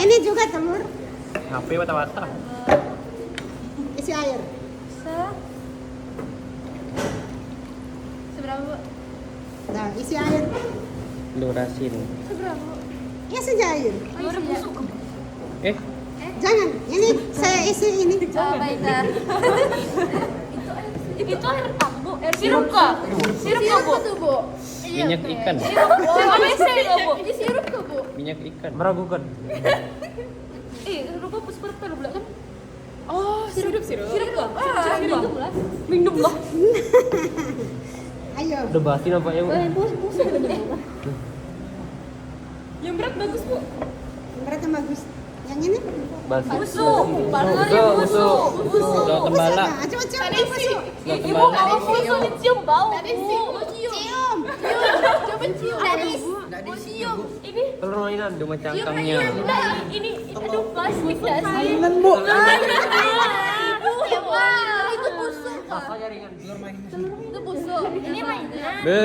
Ini juga telur. HP wata-wata. Isi air. Seberapa, Bu? Nah, isi air. Lurasin. Seberapa? Ya saja air. Eh, Jangan. Ini saya isi ini. Oh, baiklah. Itu air apa, Bu? Air sirup kah? Sirup kah, Bu? Tuh, Bu. minyak ikan. Sirup WC kah, Bu? Ini sirup kah, Bu? Minyak ikan. Meragukan. Rupa seperti lu bilang kan? Oh, sirup kah? Sirup lah. Minum lah. Ayo. Udah basi nampaknya, Bu. Yang berat bagus, Bu. Berarti bagus. Yang ini? Basi. Busuk. Padahal ya busuk. Udah tembala. Coba cium. Tadi sih. Udah Ibu tembala. mau busuk dicium bau. Tadi sih. Cium. Coba cium. Mau cium. Ini Telur mainan. Cuma cangkangnya. ini aduh plastik dah sih. Bu. Itu busuk. Apa jaringan telur mainan? Itu busuk. Ini mainan. Be.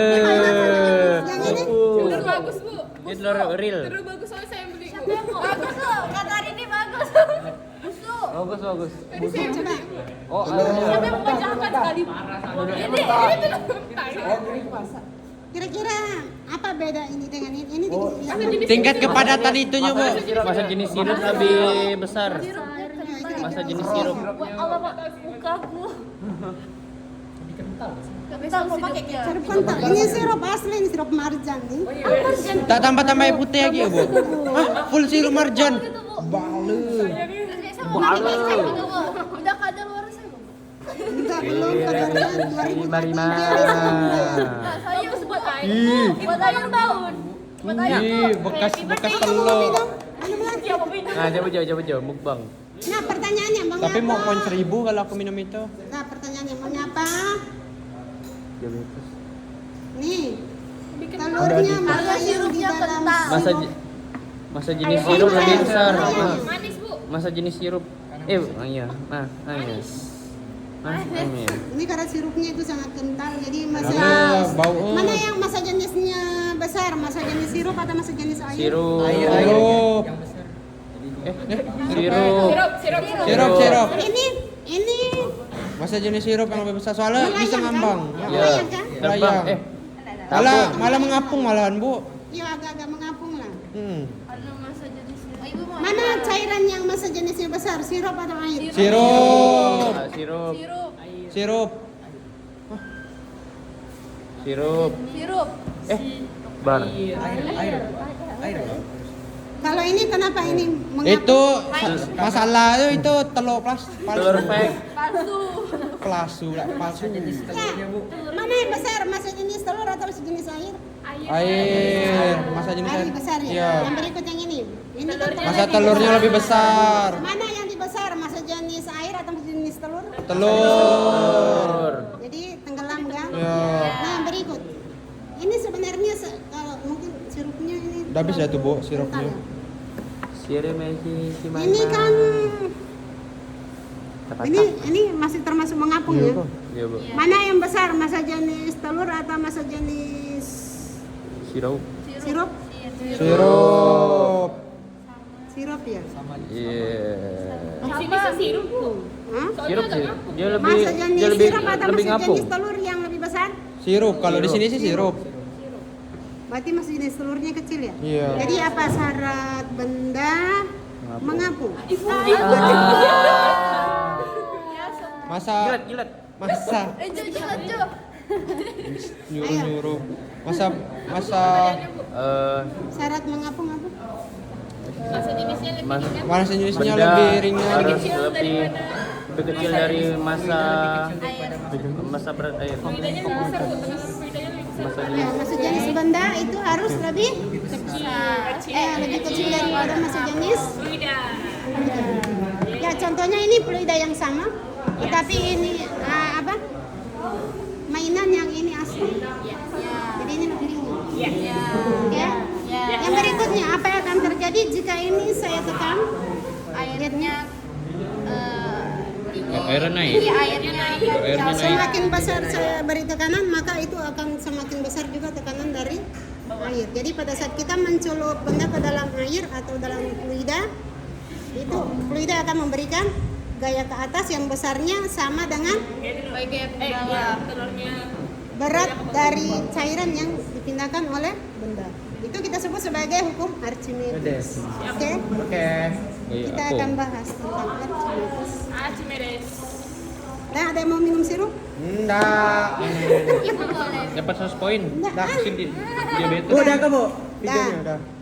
Yang ini? Telur bagus, Bu. Ini telur real. Telur bagus soalnya saya yang beli. Bagus loh. Kata hari ini bagus. Busuk. Bagus. Coba. Oh, Siapa yang membacakan sekali? Ini telur. Kira-kira apa beda ini dengan ini? Ini yang Tingkat kepadatan itunya, Bu. Masa jenis sirup lebih besar. Masa jenis sirup. Allah, Pak. Mukaku. Gak bisa aku pakai sirup kental. Ini sirup asli, ini sirup marjan nih. Tak tambah-tambah air putih lagi ya, Bu? Hah? Full sirup marjan. Udah kada luar saya. Enggak, belum kabarnya 2023. Saya buat air. Buat air tahun. Buat air. Ih, bekas telur. Minum lagi. Nah, coba mukbang. Nah, pertanyaannya Bang Tapi mau apa? koin 1000 kalau aku minum itu. Nah, pertanyaannya Bang apa? Diabetes. Nih. Telurnya Udah, mana yang di sirupnya dalam kental. Masa jenis sirup lebih besar. Manis, Bu. Masa jenis sirup. Iya. Nah, iya. Iya. Ini karena sirupnya itu sangat kental, jadi masa bau. mana yang masa jenisnya besar, masa jenis sirup atau masa jenis air? Sirup. Sirup. Sirup. Sirup. Ini Masa jenis sirup yang lebih besar soalnya melayang, bisa kan? ngambang. Melayang kan? Terbang. Malah mengapung malahan, Bu. Iya, agak-agak mengapung lah. Ada masa jenisnya. Ibu mau. Mana cairan yang masa jenisnya besar, sirup atau air? Sirup. Sirup. Sirup. Bar. Kalau ini kenapa ini mengapung? Itu masalah itu telur Telur fake. Palsu. palsu. Ya, mana yang besar, masa jenis telur atau masa jenis air? Air. Masa jenis Air besar ya. Iya. Yang berikut yang ini. Ini kan Masa telurnya lebih besar. Mana yang lebih besar, masa jenis air atau masa jenis telur? Telur. Jadi tenggelam kan? Ya. Nah, yang berikut. Ini sebenarnya kalau mungkin sirupnya ini. Udah habis dah tuh, Bu, sirupnya. kental. Ini Ini kan ini masih termasuk mengapung ya. Iya, Bu. Mana yang besar, masa jenis telur atau masa jenis Sirup. sirup? Sirup. Sirup ya. Iya. Sini sirup, Bu. Hah? Sirup sih. Dia lebih Masa jenis dia lebih sirup atau lebih masa ngapung. jenis telur yang lebih besar? Sirup. Kalau di sini sih sirup. Berarti masa jenis telurnya kecil ya? Iya. Jadi apa syarat benda mengapung? Masa Jilat. masa Jujur. nyuruh. Masa Syarat mengapung apa? Masa jenisnya lebih masa jenisnya Benda lebih ringan. harus lebih kecil dari masa berat air. Ya, masa jenis benda itu harus lebih lebih kecil daripada masa jenis fluida. Ya, contohnya ini fluida yang sama, tetapi ini mainan yang ini asli. Jadi ini lebih ringan. Ya. Yang berikutnya, apa yang akan terjadi jika ini saya tekan airnya Airnya naik. airnya Airnya naik. semakin besar saya beri tekanan, maka itu akan semakin besar juga tekanan dari air. Jadi pada saat kita mencelup benda ke dalam air atau dalam fluida, itu fluida akan memberikan gaya ke atas yang besarnya sama dengan berat dari cairan yang dipindahkan oleh benda. Itu kita sebut sebagai hukum Archimedes. Oke? Oke. Kita akan bahas tentang Archimedes. Archimedes. Nah, ada yang mau minum sirup? Enggak. Dapat 100 poin. Enggak. Dah, diabetes. Udah kamu. Dah. Videonya udah.